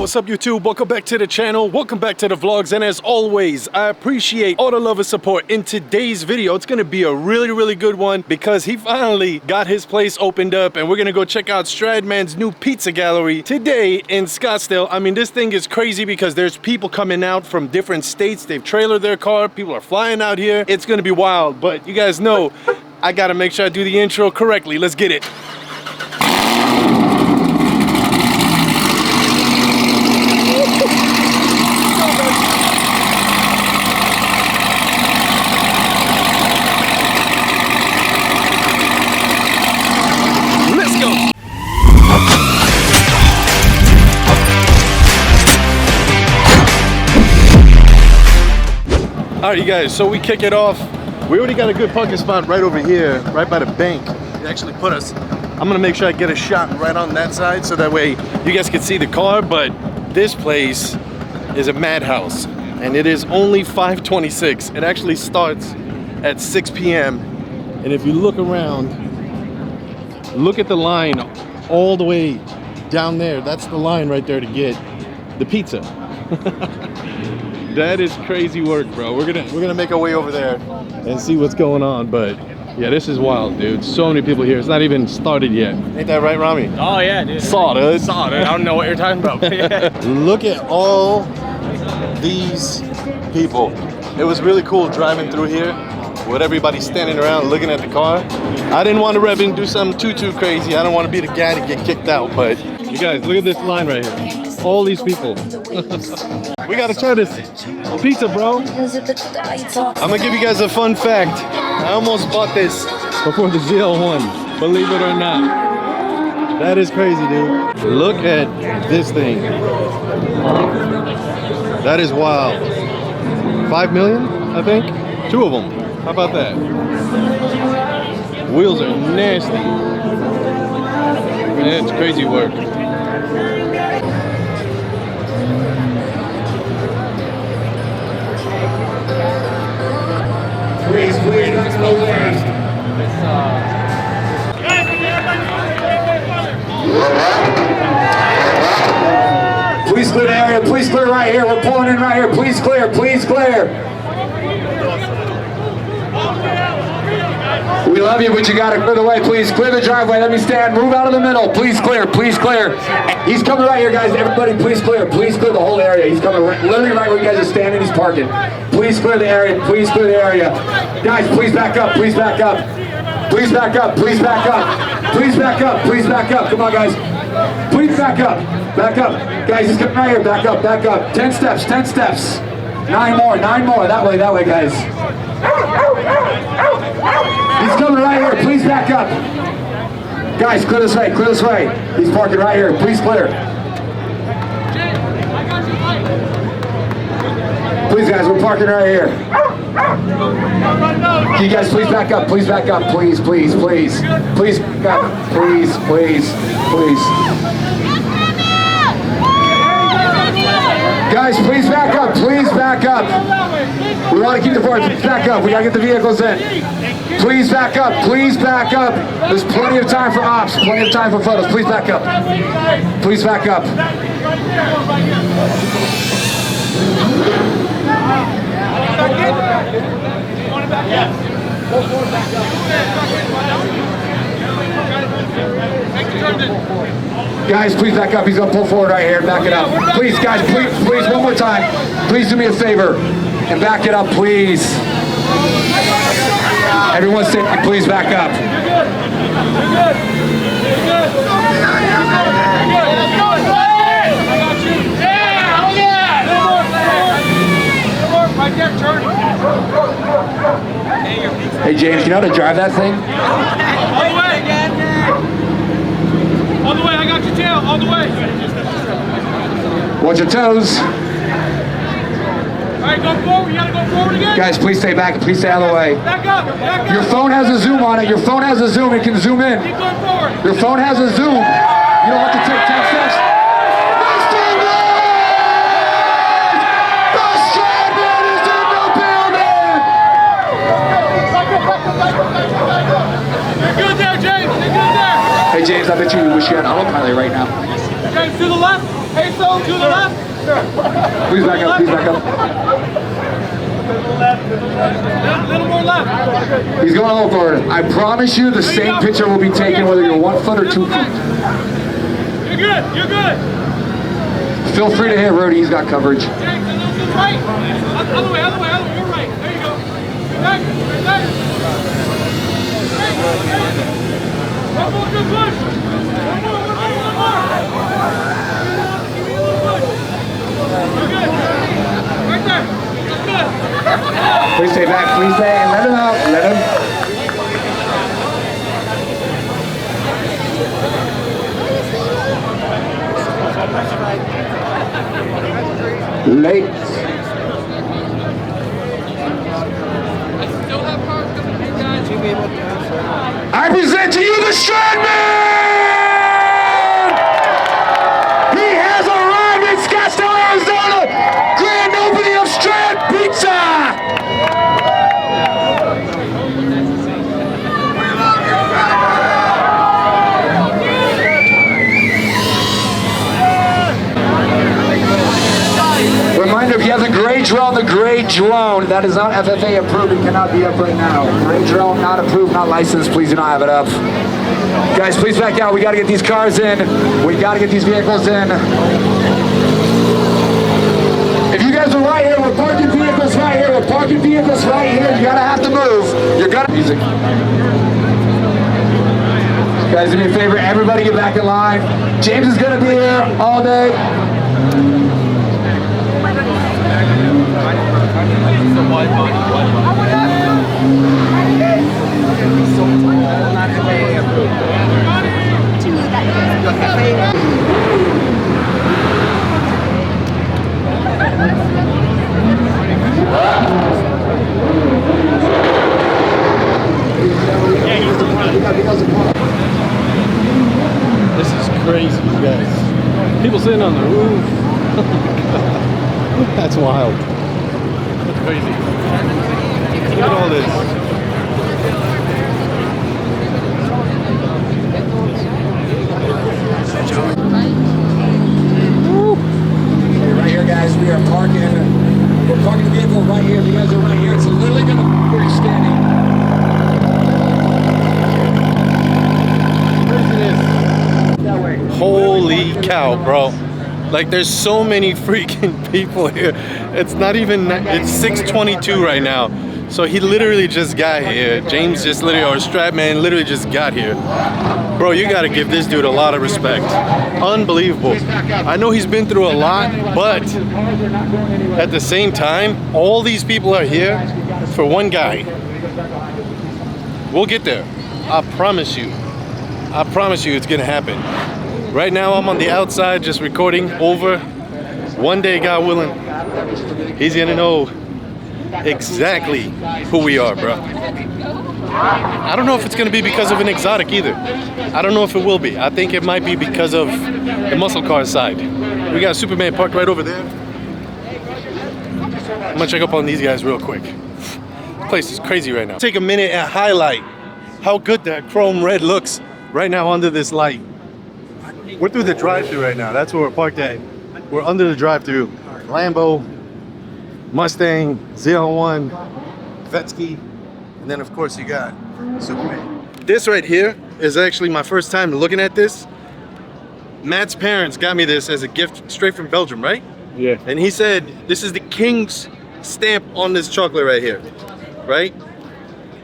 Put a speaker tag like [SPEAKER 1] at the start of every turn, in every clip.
[SPEAKER 1] what's up YouTube? Welcome back to the channel, welcome back to the vlogs, and as always, I appreciate all the love and support. In today's video, it's gonna be a really good one because he finally got his place opened up and we're gonna go check out Stradman's new pizza gallery today in Scottsdale. I mean, this thing is crazy because there's people coming out from different states. They've trailered their car, people are flying out here. It's gonna be wild, but you guys know I gotta make sure I do the intro correctly. Let's get it. All right, you guys, so we kick it off. We already got a good parking spot right over here, right by the bank. It actually put us, I'm gonna make sure I get a shot right on that side so that way you guys can see the car, but this place is a madhouse and it is only 5:26. It actually starts at 6 p.m. And if you look around, look at the line all the way down there. That's the line right there to get the pizza. That is crazy work, bro. We're gonna make our way over there and see what's going on. But yeah, this is wild, dude. So many people here. It's not even started yet. Ain't that right, Rami?
[SPEAKER 2] Oh yeah, dude.
[SPEAKER 1] Saw it.
[SPEAKER 2] Saw it. I don't know what you're talking about.
[SPEAKER 1] Look at all these people. It was really cool driving through here with everybody standing around looking at the car. I didn't want to rev in and do something too crazy. I don't want to be the guy to get kicked out. But you guys, look at this line right here. All these people. We gotta try this pizza, bro. I'm gonna give you guys a fun fact. I almost bought this before the ZL1, believe it or not. That is crazy, dude. Look at this thing. That is wild. 5 million, I think? 2 of them. How about that? Wheels are nasty. Man, it's crazy work.
[SPEAKER 3] Please, that's no way. Please clear the area, please clear right here. We're pulling in right here. Please clear, please clear. We love you, but you gotta clear the way. Please clear the driveway. Let me stand. Move out of the middle. Please clear, please clear. He's coming right here, guys. Everybody, please clear the whole area. He's coming literally right where you guys are standing. He's parking. Please clear the area. Please clear the area. Guys, please back up. Please back up. Please back up. Please back up. Please back up. Please back up. Come on, guys. Please back up. Back up. Guys, he's coming right here. Back up. Back up. 10 steps. 10 steps. 9 more. 9 more. That way, guys. He's coming right here. Please back up. Guys, clear this way. Clear this way. He's parking right here. Please clear. Please, guys, we're parking right here. Can you guys please back up? Please back up. Please, please, please. Please back up. Please, please, please. Guys, please back up. Please back up. We want to keep the board. Please back up. We got to get the vehicles in. Please back up. Please back up. There's plenty of time for ops. Plenty of time for photos. Please back up. Please back up. Guys, please back up. He's gonna pull forward right here. Back it up. Please, guys, please, one more time. Please do me a favor and back it up, please. Everyone stay, please back up. Hey James, you know how to drive that thing?
[SPEAKER 2] All the way again. All the way, I got your tail, all the way.
[SPEAKER 3] Watch your toes.
[SPEAKER 2] All right, go forward, you gotta go forward again.
[SPEAKER 3] Guys, please stay back, please stay out of the way.
[SPEAKER 2] Back up, back up.
[SPEAKER 3] Your phone has a zoom on it, your phone has a zoom, it can zoom in.
[SPEAKER 2] Keep going forward.
[SPEAKER 3] Your phone has a zoom. You don't have to take 10 steps.
[SPEAKER 2] You're good there, James. You're good there.
[SPEAKER 3] Hey James, I bet you wish you had autopilot right now.
[SPEAKER 2] James, to the left. Hey, so to the left.
[SPEAKER 3] Please back up, please back up.
[SPEAKER 2] A little more left.
[SPEAKER 3] He's going a little forward. I promise you the same picture will be taken whether you're 1 foot or 2 feet.
[SPEAKER 2] You're good, you're good.
[SPEAKER 3] Feel free to hit Rudy, he's got coverage.
[SPEAKER 2] James, a little to the right. Other way, you're right. There you go. Right there. One more good push. One more. Give me a little push. You're good. Right there. That's good.
[SPEAKER 3] Please stay back, please stay, and let him out, let him. Late. I present to you the Stradman! He has arrived in Scottsdale, Arizona! Grand opening of Strad Pizza! Reminder, if you have the gray drone, that is not FFA approved, it cannot be up right now. Gray drone, not approved, not licensed, please do not have it up. Guys, please back out, we gotta get these cars in. We gotta get these vehicles in. If you guys are right here, we're parking vehicles right here, we're parking vehicles right here. You gotta have to move. You're gonna music. Guys, do me a favor, everybody get back in line. James is gonna be here all day.
[SPEAKER 1] This is crazy, you guys. People sitting on the roof. That's wild. That's crazy. Look at all this.
[SPEAKER 3] Right here, guys, we are parking. We're parking the vehicle right here. If you guys are right here, it's literally gonna be where you're standing.
[SPEAKER 1] Holy cow, bro. Like, there's so many freaking people here. It's not even, it's 6:22 right now. So he literally just got here. James just literally, or Stradman literally just got here. Bro, you gotta give this dude a lot of respect. Unbelievable. I know he's been through a lot, but at the same time, all these people are here for one guy. We'll get there. I promise you. I promise you it's gonna happen. Right now I'm on the outside just recording over. One day, God willing, he's gonna know exactly who we are, bro. I don't know if it's gonna be because of an exotic either. I don't know if it will be. I think it might be because of the muscle car side. We got Superman parked right over there. I'm gonna check up on these guys real quick. This place is crazy right now. Take a minute and highlight how good that chrome red looks right now under this light. We're through the drive-thru right now. That's where we're parked at. We're under the drive-thru. Lambo, Mustang, ZL1, Vetsky, and then of course you got Superman. This right here is actually my first time looking at this. Matt's parents got me this as a gift straight from Belgium, right?
[SPEAKER 4] Yeah.
[SPEAKER 1] And he said, this is the king's stamp on this chocolate right here, right?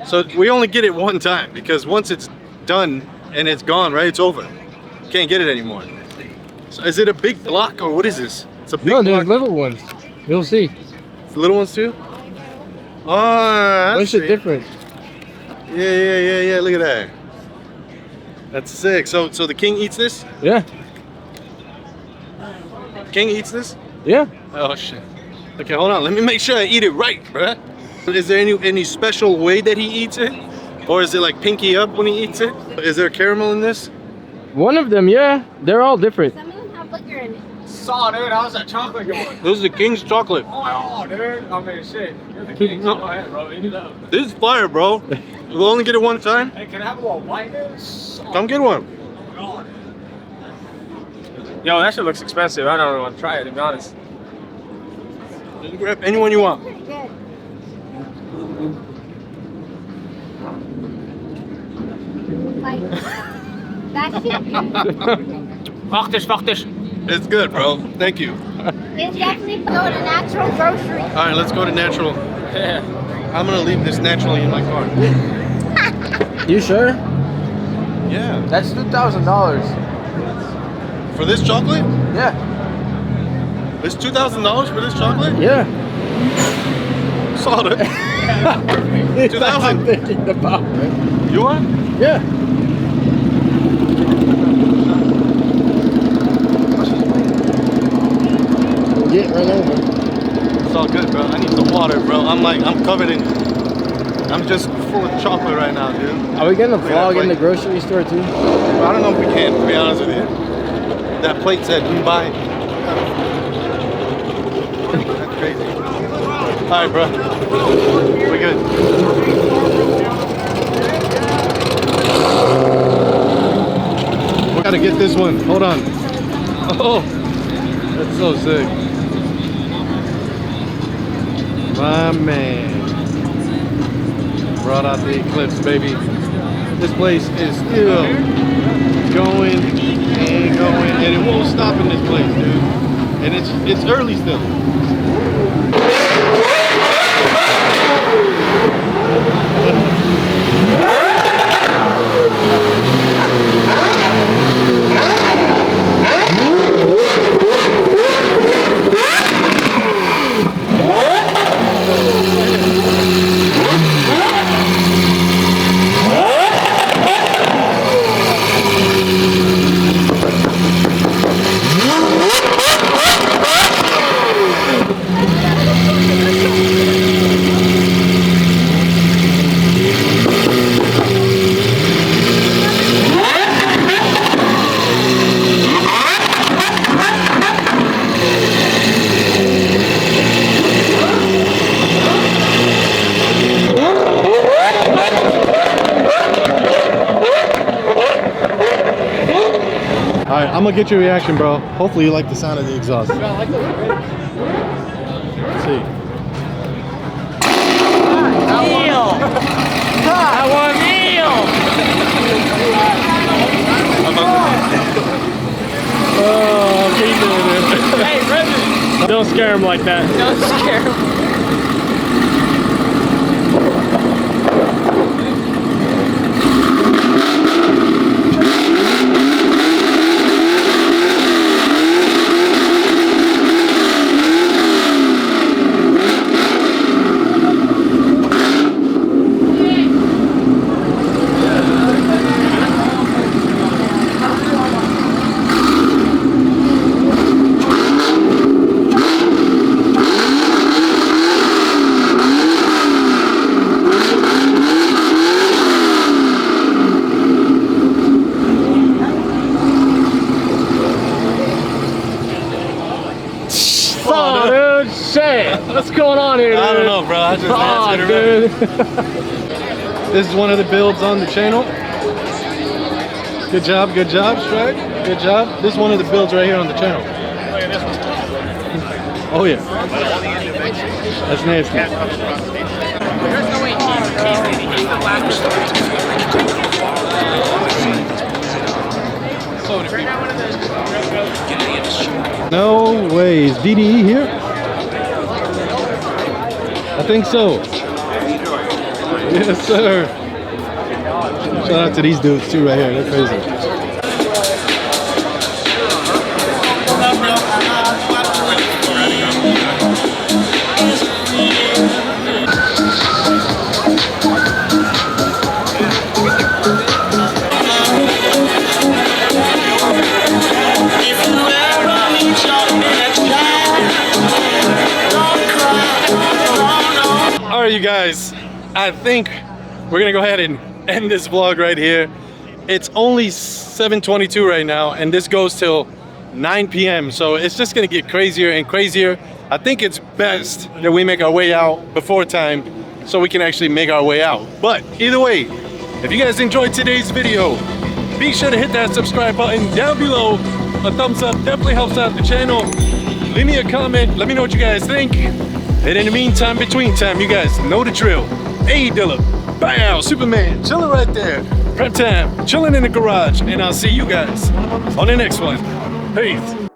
[SPEAKER 1] So we only get it one time because once it's done and it's gone, right? It's over. Can't get it anymore. So is it a big block or what is this? It's a big
[SPEAKER 4] No, there's
[SPEAKER 1] block.
[SPEAKER 4] little ones. You'll see.
[SPEAKER 1] The little ones too? Oh,
[SPEAKER 4] What's it different?
[SPEAKER 1] Yeah. Look at that. That's sick. So the king eats this?
[SPEAKER 4] Yeah.
[SPEAKER 1] King eats this?
[SPEAKER 4] Yeah.
[SPEAKER 1] Oh shit. Okay, hold on. Let me make sure I eat it right, bruh. Is there any special way that he eats it? Or is it like pinky up when he eats it? Is there caramel in this?
[SPEAKER 4] One of them, yeah. They're all different.
[SPEAKER 5] Some of them have liquor in it.
[SPEAKER 2] Saw, dude. How's that chocolate going?
[SPEAKER 1] This is the king's chocolate.
[SPEAKER 2] Oh, dude. I mean, shit. You're the king. Go ahead, bro. Eat it up.
[SPEAKER 1] This is fire, bro. We'll only get it one time.
[SPEAKER 2] Hey, can I have a little white, dude?
[SPEAKER 1] Come get one.
[SPEAKER 2] Yo, that shit looks expensive. I don't really want to try it, to be honest.
[SPEAKER 1] You can grab anyone you want.
[SPEAKER 2] Wacht.
[SPEAKER 1] It's good, bro. Thank you.
[SPEAKER 5] It's definitely go to natural grocery.
[SPEAKER 1] All right, let's go to natural.
[SPEAKER 2] Yeah.
[SPEAKER 1] I'm gonna leave this naturally in my car.
[SPEAKER 4] You sure?
[SPEAKER 1] Yeah.
[SPEAKER 4] That's $2,000.
[SPEAKER 1] For this chocolate?
[SPEAKER 4] Yeah.
[SPEAKER 1] It's $2,000 for this chocolate?
[SPEAKER 4] Yeah.
[SPEAKER 1] Solid.
[SPEAKER 4] It's like I'm
[SPEAKER 1] 2,000.
[SPEAKER 4] thinking about it.
[SPEAKER 1] You want?
[SPEAKER 4] Yeah. Get run over.
[SPEAKER 1] It's all good, bro. I need some water, bro. I'm covered in. I'm just full of chocolate right now, dude.
[SPEAKER 4] Are we gonna
[SPEAKER 1] Look at that
[SPEAKER 4] vlog in
[SPEAKER 1] plate.
[SPEAKER 4] the grocery store too?
[SPEAKER 1] I don't know if we can, to be honest with you. That plate said Dubai. That's crazy. All right, bro. We're good. We gotta get this one. Hold on. Oh, that's so sick. My man. Brought out the Eclipse, baby. This place is still going and going, and it won't stop in this place, dude. And it's early still. Alright, I'm gonna get your reaction, bro. Hopefully you like the sound of the exhaust. Let's see.
[SPEAKER 4] Oh, keep doing it.
[SPEAKER 2] Hey, Brendan.
[SPEAKER 4] Don't scare him like that.
[SPEAKER 2] Don't scare him.
[SPEAKER 4] Oh, dude, shit. What's going on here, dude?
[SPEAKER 1] I don't know, bro. I just
[SPEAKER 4] Oh,
[SPEAKER 1] asked it
[SPEAKER 4] dude.
[SPEAKER 1] This is one of the builds on the channel. Good job, Strad. Good job. This is one of the builds right here on the channel.
[SPEAKER 2] Look at this one.
[SPEAKER 1] Oh yeah. That's nasty.
[SPEAKER 2] There's no way he's the last
[SPEAKER 1] No way. Is DDE here? I think so. Yes, sir. Shout out to these dudes too right here. They're crazy. Alright, you guys, I think we're gonna go ahead and end this vlog right here. It's only 7:22 right now, and this goes till 9 p.m. So it's just gonna get crazier and crazier. I think it's best that we make our way out before time so we can actually make our way out. But either way, if you guys enjoyed today's video, be sure to hit that subscribe button down below
[SPEAKER 2] a thumbs up definitely helps out the channel. Leave me a comment, let me know what you guys think. And in the meantime, between time, you guys know the drill. Hey Dilla, bow, Superman, chilling right there. Prep time, chilling in the garage, and I'll see you guys on the next one. Peace.